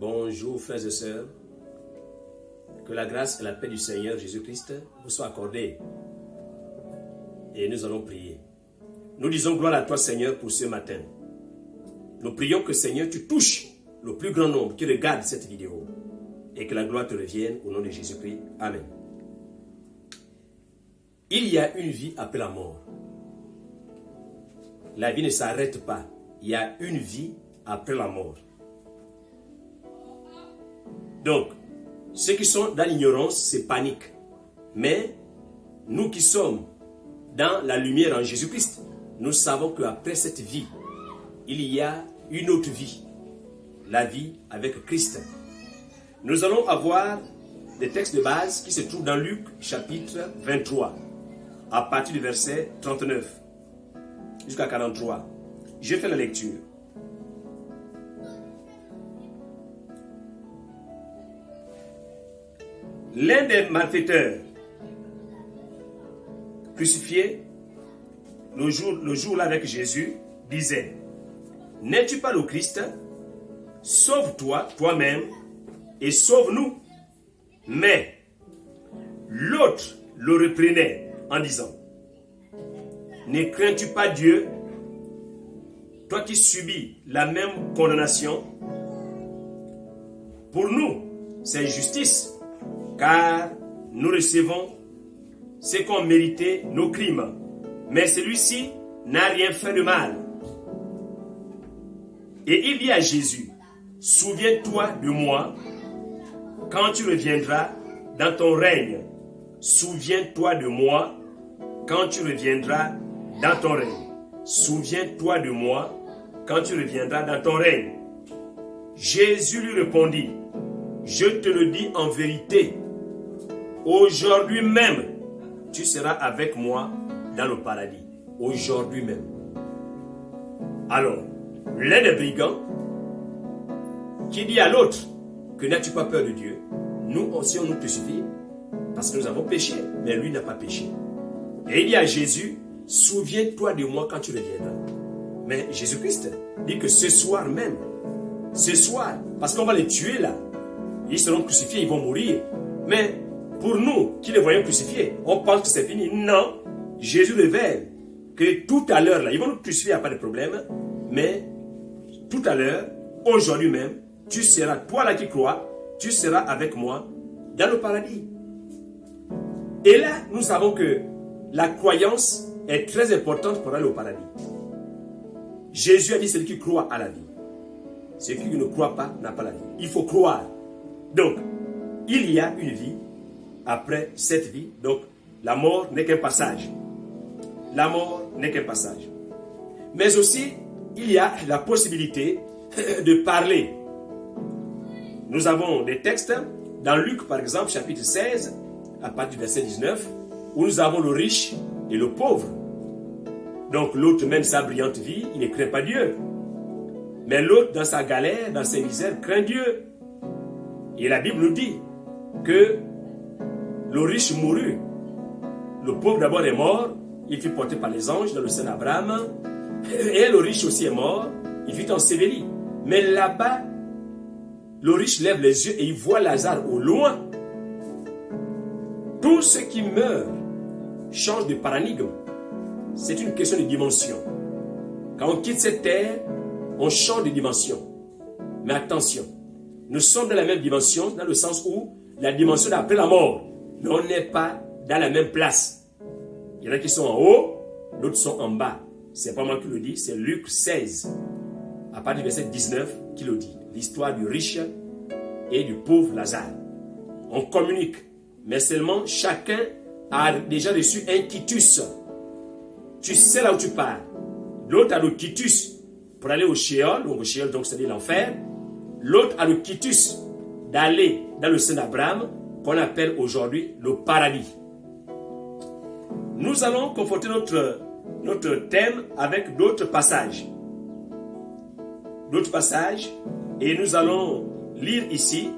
Bonjour frères et sœurs, que la grâce et la paix du Seigneur Jésus-Christ vous soient accordées. Et nous allons prier. Nous disons gloire à toi Seigneur pour ce matin. Nous prions que Seigneur tu touches le plus grand nombre qui regarde cette vidéo et que la gloire te revienne au nom de Jésus-Christ. Amen. Il y a une vie après la mort. La vie ne s'arrête pas. Il y a une vie après la mort. Donc, ceux qui sont dans l'ignorance, c'est panique. Mais nous qui sommes dans la lumière en Jésus-Christ, nous savons qu'après cette vie, il y a une autre vie. La vie avec Christ. Nous allons avoir des textes de base qui se trouvent dans Luc chapitre 23, à partir du verset 39 jusqu'à 43. Je fais la lecture. L'un des malfaiteurs crucifiés le jour-là avec Jésus disait: n'es-tu pas le Christ? Sauve-toi toi-même et sauve-nous. Mais l'autre le reprenait en disant: ne crains-tu pas Dieu, toi qui subis la même condamnation? Pour nous, c'est justice, car nous recevons ce qu'ont mérité nos crimes. Mais celui-ci n'a rien fait de mal. Et il dit à Jésus: souviens-toi de moi quand tu reviendras dans ton règne. Souviens-toi de moi quand tu reviendras dans ton règne. Souviens-toi de moi quand tu reviendras dans ton règne. Jésus lui répondit: je te le dis en vérité, aujourd'hui même, tu seras avec moi dans le paradis. Aujourd'hui même. Alors, l'un des brigands qui dit à l'autre: que n'as-tu pas peur de Dieu? Nous aussi on nous crucifie parce que nous avons péché, mais lui n'a pas péché. Et il dit à Jésus: souviens-toi de moi quand tu reviendras. Mais Jésus-Christ dit que ce soir même, ce soir, parce qu'on va les tuer là, ils seront crucifiés, ils vont mourir. Mais pour nous qui les voyons crucifiés, on pense que c'est fini. Non, Jésus révèle que tout à l'heure là, ils vont nous crucifier, il n'y a pas de problème. Mais tout à l'heure, aujourd'hui même, tu seras, toi là qui crois, tu seras avec moi dans le paradis. Et là, nous savons que la croyance est très importante pour aller au paradis. Jésus a dit: celui qui croit à la vie. Celui qui ne croit pas n'a pas la vie. Il faut croire. Donc, il y a une vie après cette vie. Donc, la mort n'est qu'un passage. La mort n'est qu'un passage. Mais aussi, il y a la possibilité de parler. Nous avons des textes dans Luc, par exemple, chapitre 16, à partir du verset 19, où nous avons le riche et le pauvre. Donc, l'autre mène sa brillante vie, il ne craint pas Dieu. Mais l'autre, dans sa galère, dans ses misères, craint Dieu. Et la Bible nous dit que le riche mourut. Le pauvre d'abord est mort, il fut porté par les anges dans le sein d'Abraham. Et le riche aussi est mort, il fut enseveli. Mais là-bas, le riche lève les yeux et il voit Lazare au loin. Tous ceux qui meurent changent de paradigme. C'est une question de dimension. Quand on quitte cette terre, on change de dimension. Mais attention, nous sommes dans la même dimension, dans le sens où la dimension d'après la mort, mais on n'est pas dans la même place. Il y en a qui sont en haut, d'autres sont en bas. C'est pas moi qui le dis, c'est Luc 16, à partir du verset 19, qui le dit. L'histoire du riche et du pauvre Lazare. On communique, mais seulement chacun a déjà reçu un quitus. Tu sais là où tu pars. L'autre a le quitus pour aller au Sheol, donc au Sheol, donc c'est-à-dire l'enfer. L'autre a le quitus d'aller dans le sein d'Abraham, qu'on appelle aujourd'hui le paradis. Nous allons confronter notre thème avec d'autres passages. D'autres passages, et nous allons lire ici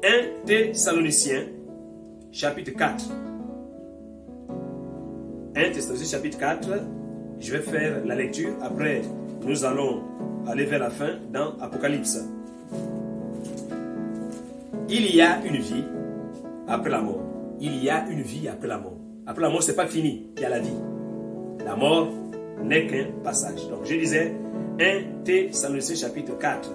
1 Thessaloniciens, chapitre 4. 1 Thessaloniciens, chapitre 4. Je vais faire la lecture. Après, nous allons aller vers la fin dans Apocalypse. Il y a une vie après la mort. Il y a une vie après la mort. Après la mort, ce n'est pas fini. Il y a la vie. La mort n'est qu'un passage. Donc, je disais 1 Thessaloniciens chapitre 4.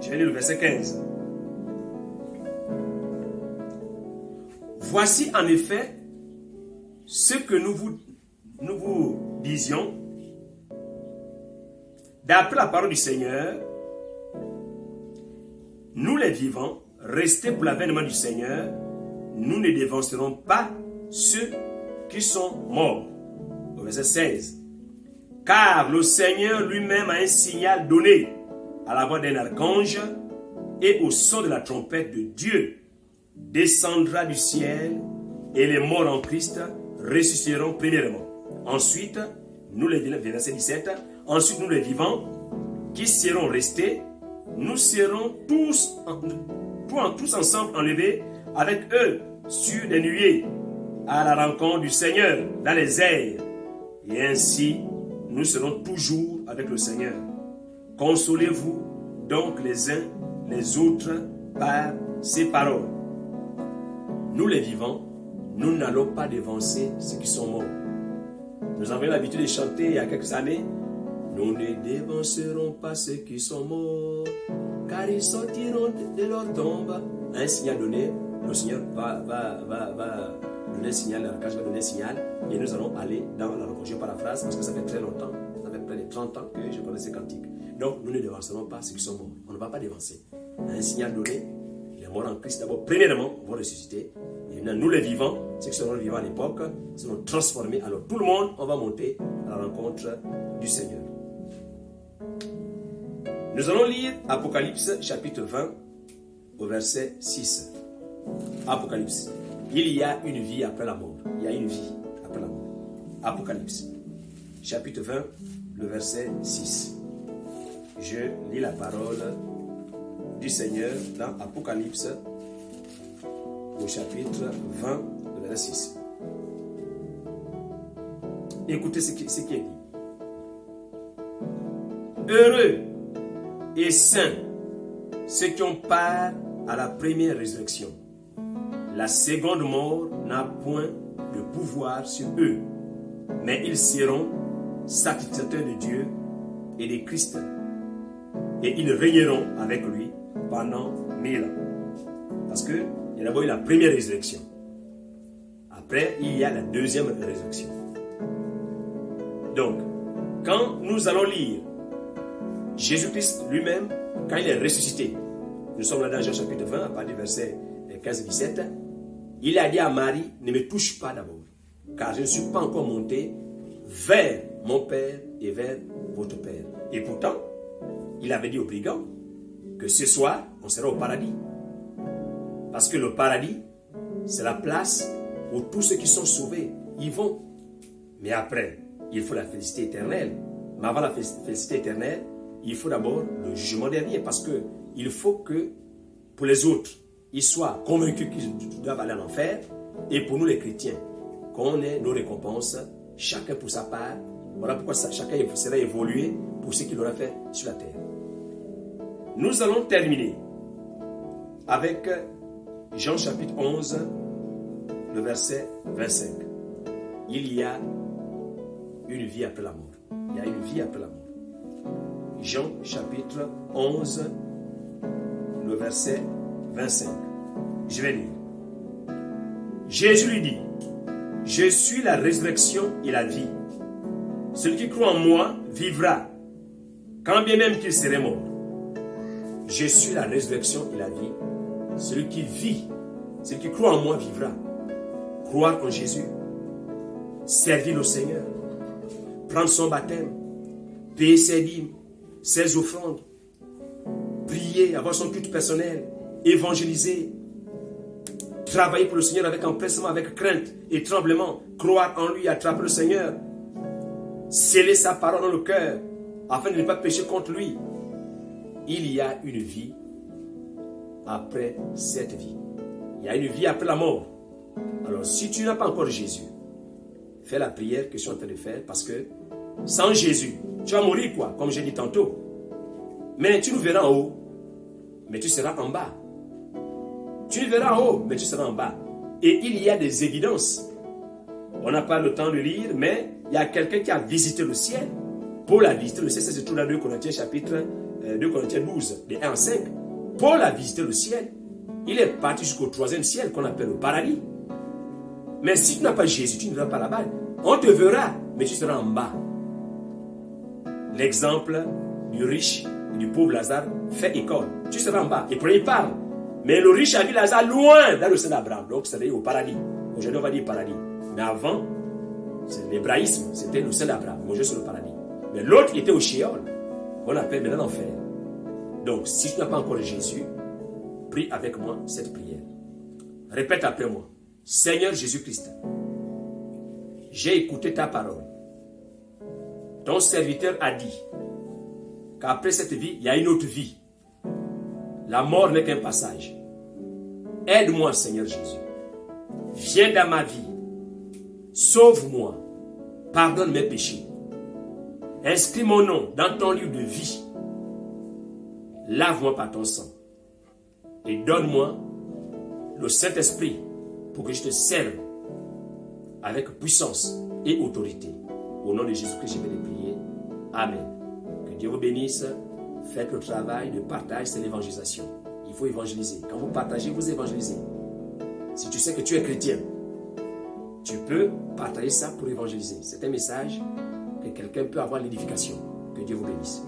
Je vais lire le verset 15. Voici en effet ce que nous vous disions. D'après la parole du Seigneur, nous les vivants, restés pour l'avènement du Seigneur, nous ne dévancerons pas ceux qui sont morts. Au verset 16. Car le Seigneur lui-même a un signal donné à la voix d'un archange et au son de la trompette de Dieu descendra du ciel et les morts en Christ ressusciteront premièrement. Ensuite, nous les vivants, verset 17, ensuite nous les vivants qui seront restés, nous serons tous ensemble enlevés avec eux sur des nuées à la rencontre du Seigneur dans les airs. Et ainsi, nous serons toujours avec le Seigneur. Consolez-vous donc les uns les autres par ces paroles. Nous les vivants, nous n'allons pas dévancer ceux qui sont morts. Nous avons l'habitude de chanter il y a quelques années. Nous ne dévancerons pas ceux qui sont morts, car ils sortiront de leur tombe. Un signal donné, le Seigneur va donner un signal, l'archange va donner un signal, et nous allons aller dans la rencontre. Je paraphrase parce que ça fait très longtemps, ça fait près de 30 ans que je connais ces cantiques. Donc nous ne dévancerons pas ceux qui sont morts. On ne va pas dévancer. Un signal donné, les morts en Christ d'abord, premièrement, vont ressusciter. Et maintenant, nous les vivants, ceux qui seront vivants à l'époque, seront transformés. Alors tout le monde, on va monter à la rencontre du Seigneur. Nous allons lire Apocalypse chapitre 20 au verset 6. Apocalypse. Il y a une vie après la mort. Il y a une vie après la mort. Apocalypse chapitre 20, le verset 6. Je lis la parole du Seigneur dans Apocalypse au chapitre 20, le verset 6. Écoutez ce qui est dit. Heureux et saints ceux qui ont part à la première résurrection. La seconde mort n'a point de pouvoir sur eux, mais ils seront sacrificateurs de Dieu et de Christ, et ils régneront avec lui pendant 1000 ans. Parce que il y a d'abord eu la première résurrection. Après, il y a la deuxième résurrection. Donc, quand nous allons lire Jésus-Christ lui-même, quand il est ressuscité, nous sommes là dans Jean chapitre 20, à partir du verset 15-17, il a dit à Marie, ne me touche pas d'abord, car je ne suis pas encore monté vers mon Père et vers votre Père. Et pourtant, il avait dit aux brigands que ce soir, on sera au paradis. Parce que le paradis, c'est la place où tous ceux qui sont sauvés y vont. Mais après, il faut la félicité éternelle. Mais avant la félicité éternelle, il faut d'abord le jugement dernier. Parce qu'il faut que, pour les autres, ils soient convaincus qu'ils doivent aller en enfer. Et pour nous les chrétiens, qu'on ait nos récompenses, chacun pour sa part. Voilà pourquoi chacun sera évolué pour ce qu'il aura fait sur la terre. Nous allons terminer avec Jean chapitre 11, le verset 25. Il y a une vie après la mort. Il y a une vie après la mort. Jean chapitre 11, le verset 25. Je vais lire. Jésus lui dit, je suis la résurrection et la vie. Celui qui croit en moi vivra, quand bien même qu'il serait mort. Je suis la résurrection et la vie. Celui qui vit, celui qui croit en moi vivra. Croire en Jésus, servir le Seigneur, prendre son baptême, payer ses dîmes, ses offrandes, prier, avoir son culte personnel, évangéliser, travailler pour le Seigneur avec empressement, avec crainte et tremblement, croire en lui, attraper le Seigneur, sceller sa parole dans le cœur, afin de ne pas pécher contre lui. Il y a une vie après cette vie. Il y a une vie après la mort. Alors, si tu n'as pas encore Jésus, fais la prière que je suis en train de faire, parce que sans Jésus, tu vas mourir quoi, comme j'ai dit tantôt. Mais tu nous verras en haut, mais tu seras en bas. Tu le verras en haut, mais tu seras en bas. Et il y a des évidences. On n'a pas le temps de lire, mais il y a quelqu'un qui a visité le ciel. Paul a visité le ciel, ça se trouve dans 2 Corinthiens chapitre 2 Corinthiens 12, les 1 à 5. Paul a visité le ciel. Il est parti jusqu'au 3e ciel qu'on appelle le paradis. Mais si tu n'as pas Jésus, tu n'iras pas là-bas. On te verra, mais tu seras en bas. L'exemple du riche et du pauvre Lazare fait école. Tu seras en bas. Et puis il parle. Mais le riche a vu Lazare loin dans le sein d'Abraham. Donc c'est-à-dire au paradis. Aujourd'hui on va dire paradis. Mais avant, c'est l'hébraïsme. C'était le sein d'Abraham. Aujourd'hui c'est le paradis. Mais l'autre était au Sheol. On appelle maintenant l'enfer. Donc si tu n'as pas encore Jésus, prie avec moi cette prière. Répète après moi. Seigneur Jésus-Christ, j'ai écouté ta parole. Ton serviteur a dit qu'après cette vie, il y a une autre vie. La mort n'est qu'un passage. Aide-moi, Seigneur Jésus. Viens dans ma vie. Sauve-moi. Pardonne mes péchés. Inscris mon nom dans ton livre de vie. Lave-moi par ton sang. Et donne-moi le Saint-Esprit pour que je te serve avec puissance et autorité. Au nom de Jésus-Christ, je vais les prier. Amen. Que Dieu vous bénisse. Faites le travail de partage, c'est l'évangélisation. Il faut évangéliser. Quand vous partagez, vous évangélisez. Si tu sais que tu es chrétien, tu peux partager ça pour évangéliser. C'est un message que quelqu'un peut avoir l'édification. Que Dieu vous bénisse.